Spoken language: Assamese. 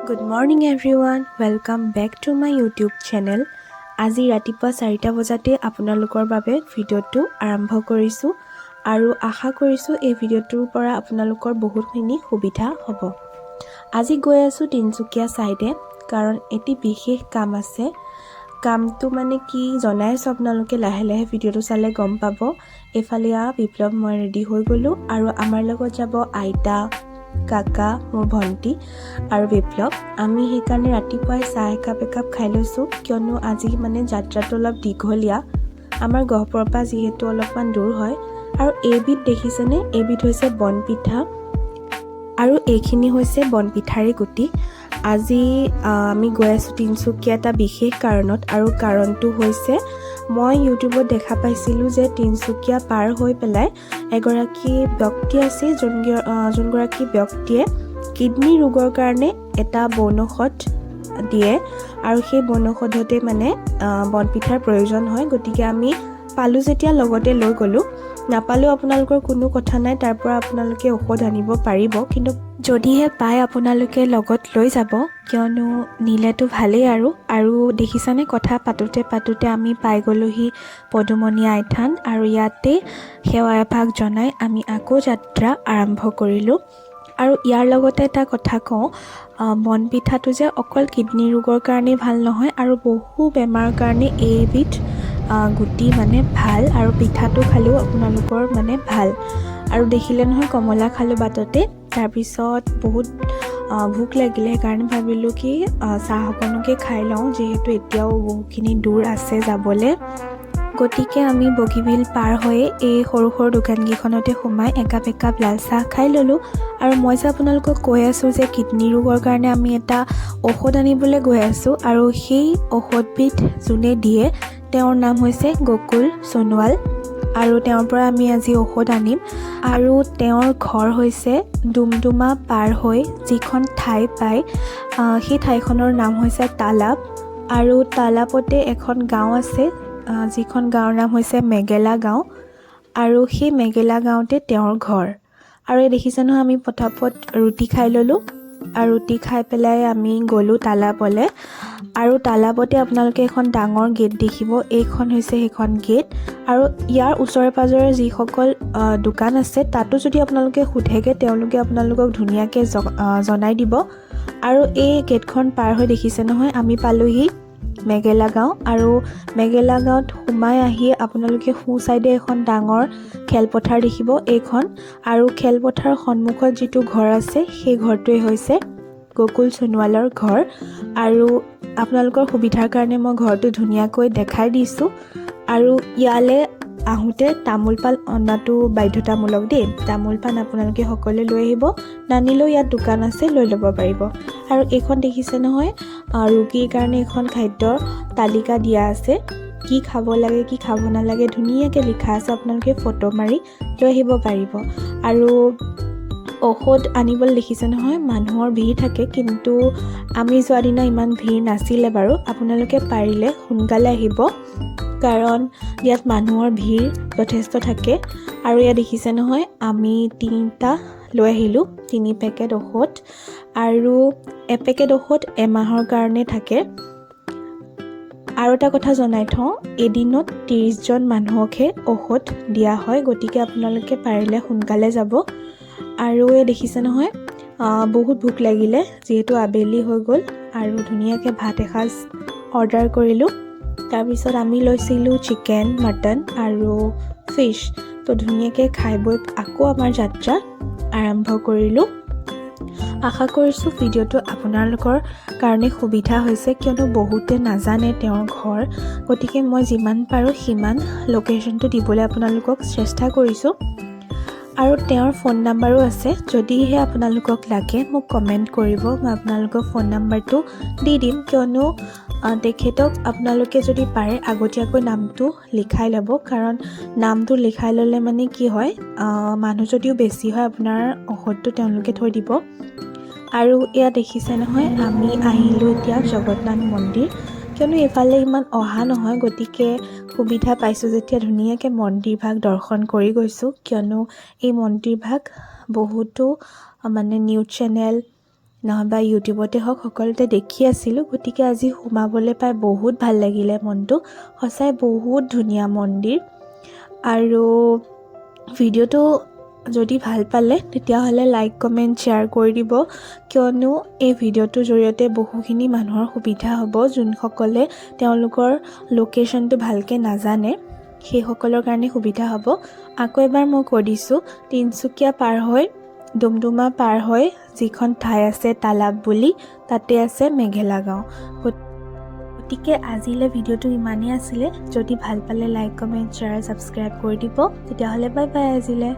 Good morning everyone, welcome back to my YouTube channel. আজি ৰাতিপুৱা 4টা বজাতে আপোনালোকৰ বাবে ভিডিঅ'টো আৰম্ভ কৰিছোঁ আৰু আশা কৰিছোঁ এই ভিডিঅ'টোৰ পৰা আপোনালোকৰ বহুতখিনি সুবিধা হ'ব। আজি গৈ আছোঁ তিনচুকীয়া সাইডে কাৰণ এটি বিশেষ কাম আছে। কামটো মানে কি জনাইছো আপোনালোকে লাহে লাহে ভিডিঅ'টো চালে গম পাব। এফালে বিপ্লৱ মই ৰেডি হৈ গলো আৰু আমাৰ লগত যাব আইতা কাকা মোৰ ভন্টি আৰু বিপ্লৱ। আমি সেইকাৰণে ৰাতিপুৱাই চাহ একাপ খাই লৈছোঁ কিয়নো আজি মানে যাত্ৰাটো অলপ দীঘলীয়া। আমাৰ গহপুৰৰ পৰা যিহেতু অলপমান দূৰ হয়। আৰু এইবিধ দেখিছেনে, এইবিধ হৈছে বনপিঠা আৰু এইখিনি হৈছে বনপিঠাৰে গুটি। আজি আমি গৈ আছোঁ তিনচুকীয়া এটা বিশেষ কাৰণত আৰু কাৰণটো হৈছে মই ইউটিউবত দেখা পাইছিলোঁ যে তিনচুকীয়া পাৰ হৈ পেলাই এগৰাকী ব্যক্তি আছে যোনগৰাকী ব্যক্তিয়ে কিডনী ৰোগৰ কাৰণে এটা বনৌষধ দিয়ে আৰু সেই বনৌষধতে মানে বনপিঠাৰ প্ৰয়োজন হয়। গতিকে আমি পালোঁ যেতিয়া লগতে লৈ গ'লোঁ। নাপালেও আপোনালোকৰ কোনো কথা নাই, তাৰ পৰা আপোনালোকে ঔষধ আনিব পাৰিব, কিন্তু যদিহে পায় আপোনালোকে লগত লৈ যাব কিয়নো নিলেতো ভালেই। আৰু দেখিছানে কথা পাতোতে আমি পাই গ'লোহি পদুমণি আইথান আৰু ইয়াতে সেৱা এভাগ জনাই আমি আকৌ যাত্ৰা আৰম্ভ কৰিলোঁ। আৰু ইয়াৰ লগতে এটা কথা কওঁ, বনপিঠাটো যে অকল কিডনী ৰোগৰ কাৰণেই ভাল নহয় আৰু বহু বেমাৰৰ কাৰণে এইবিধ গুটি মানে ভাল আৰু পিঠাটো খালেও আপোনালোকৰ মানে ভাল। আৰু দেখিলে নহয় কমলা খালোঁ বাটতে, তাৰপিছত বহুত ভোক লাগিলে সেইকাৰণে ভাবিলোঁ কি চাহ অকণকে খাই লওঁ, যিহেতু এতিয়াও বহুখিনি দূৰ আছে যাবলৈ। গতিকে আমি বগীবিল পাৰ হৈয়ে এই সৰু সৰু দোকানকেইখনতে সোমাই একাপ লাল চাহ খাই ল'লোঁ। আৰু মই যে আপোনালোকক কৈ আছোঁ যে কিডনী ৰোগৰ কাৰণে আমি এটা ঔষধ আনিবলৈ গৈ আছোঁ আৰু সেই ঔষধবিধ যোনে দিয়ে তেওঁৰ নাম হৈছে গকুল সোণোৱাল আৰু তেওঁৰ পৰা আমি আজি ঔষধ আনিম। আৰু তেওঁৰ ঘৰ হৈছে ডুমডুমা পাৰ হৈ যিখন ঠাই পায় সেই ঠাইখনৰ নাম হৈছে তালাপ আৰু তালাপতে এখন গাঁও আছে যিখন গাঁৱৰ নাম হৈছে মেগেলা গাঁও আৰু সেই মেগেলা গাঁৱতে তেওঁৰ ঘৰ। আৰু এই দেখিছে নহয় আমি পটাপট ৰুটি খাই ল'লোঁ আৰু ৰুটি খাই পেলাই আমি গ'লোঁ তালাপলৈ। আৰু তালাপতে আপোনালোকে এখন ডাঙৰ গেট দেখিব, এইখন হৈছে সেইখন গেট। আৰু ইয়াৰ ওচৰে পাঁজৰে যিসকল দোকান আছে তাতো যদি আপোনালোকে সোধেগৈ তেওঁলোকে আপোনালোকক ধুনীয়াকৈ জনাই দিব। আৰু এই গেটখন পাৰ হৈ দেখিছে নহয় আমি পালোঁহি মেগেলা গাঁও আৰু মেগেলা গাঁৱত সোমাই আহি আপোনালোকে সোঁ চাইডে এখন ডাঙৰ খেলপথাৰ দেখিব এইখন। আৰু খেলপথাৰৰ সন্মুখত যিটো ঘৰ আছে সেই ঘৰটোৱে হৈছে গকুল সোণোৱালৰ ঘৰ। আৰু আপোনালোকৰ সুবিধাৰ কাৰণে মই ঘৰটো ধুনীয়াকৈ দেখাই দিছোঁ। আৰু ইয়ালৈ আহোঁতে তামোল পাণ অনাটো বাধ্যতামূলক দেই। তামোল পাণ আপোনালোকে সকলোৱে লৈ আহিব, নানিলেও ইয়াত দোকান আছে লৈ ল'ব পাৰিব। আৰু এইখন দেখিছে নহয় ৰোগীৰ কাৰণে এখন খাদ্যৰ তালিকা দিয়া আছে, কি খাব লাগে কি খাব নালাগে ধুনীয়াকৈ লিখা আছে, আপোনালোকে ফটো মাৰি লৈ আহিব পাৰিব। আৰু ঔষধ আনিবলৈ দেখিছে নহয় মানুহৰ ভিৰ থাকে, কিন্তু আমি যোৱা দিনা ইমান ভিৰ নাছিলে বাৰু। আপোনালোকে পাৰিলে সোনকালে আহিব কাৰণ ইয়াত মানুহৰ ভিৰ যথেষ্ট থাকে। আৰু ইয়াত দেখিছে নহয় আমি 3টা লৈ আহিলোঁ 3 পেকেট ঔষধ আৰু এপেকেট ঔষধ এমাহৰ কাৰণে থাকে। আৰু এটা কথা জনাই থওঁ, এদিনত 30জন মানুহকহে ঔষধ দিয়া হয়, গতিকে আপোনালোকে পাৰিলে সোনকালে যাব। আৰু এই দেখিছে নহয় বহুত ভোক লাগিলে যিহেতু আবেলি হৈ গ'ল আৰু ধুনীয়াকৈ ভাত এসাঁজ অৰ্ডাৰ কৰিলোঁ। তাৰপিছত আমি লৈছিলোঁ চিকেন, মটন আৰু ফিছ। তো ধুনীয়াকৈ খাই বৈ আকৌ আমাৰ যাত্ৰা আৰম্ভ কৰিলোঁ। আশা কৰিছোঁ ভিডিঅ'টো আপোনালোকৰ কাৰণে সুবিধা হৈছে কিয়নো বহুতে নাজানে তেওঁৰ ঘৰ, গতিকে মই যিমান পাৰোঁ সিমান লোকেশ্যনটো দিবলৈ আপোনালোকক চেষ্টা কৰিছোঁ। আৰু তেওঁৰ ফোন নাম্বাৰো আছে, যদিহে আপোনালোকক লাগে মোক কমেণ্ট কৰিব, মই আপোনালোকৰ ফোন নাম্বাৰটো দি দিম। কিয়নো তেখেতক আপোনালোকে যদি পাৰে আগতীয়াকৈ নামটো লিখাই ল'ব, কাৰণ নামটো লিখাই ল'লে মানে কি হয় মানুহ যদিও বেছি হয় আপোনাৰ ঔষধটো তেওঁলোকে থৈ দিব। আৰু এয়া দেখিছে নহয় আমি আহিলোঁ এতিয়া জগন্নাথ মন্দিৰ, কিয়নো এইফালে ইমান অহা নহয়, গতিকে সুবিধা পাইছোঁ যেতিয়া ধুনীয়াকৈ মন্দিৰভাগ দৰ্শন কৰি গৈছোঁ। কিয়নো এই মন্দিৰভাগ বহুতো মানে নিউজ চেনেল নহবা ইউটিউবতে হওক সকলোতে দেখি আছিলোঁ। গতিকে আজি সোমাবলৈ পাই বহুত ভাল লাগিলে মনটো। সঁচাই বহুত ধুনীয়া মন্দিৰ। আৰু ভিডিঅ'টো যদি ভাল পালে তেতিয়াহ'লে লাইক কমেণ্ট শ্বেয়াৰ কৰি দিব, কিয়নো এই ভিডিঅ'টোৰ জৰিয়তে বহুখিনি মানুহৰ সুবিধা হ'ব যোনসকলে তেওঁলোকৰ লোকেশ্যনটো ভালকৈ নাজানে, সেইসকলৰ কাৰণে সুবিধা হ'ব। আকৌ এবাৰ মই কৈ দিছোঁ, তিনিচুকীয়া পাৰ হৈ ডুমডুমা পাৰ হৈ যিখন ঠাই আছে তালাব বুলি, তাতে আছে মেঘেলা গাঁও। গতিকে আজিলৈ ভিডিঅ'টো ইমানেই আছিলে। যদি ভাল পালে লাইক কমেণ্ট শ্বেয়াৰ ছাবস্ক্ৰাইব কৰি দিব। তেতিয়াহ'লে বাই বাই আজিলৈ।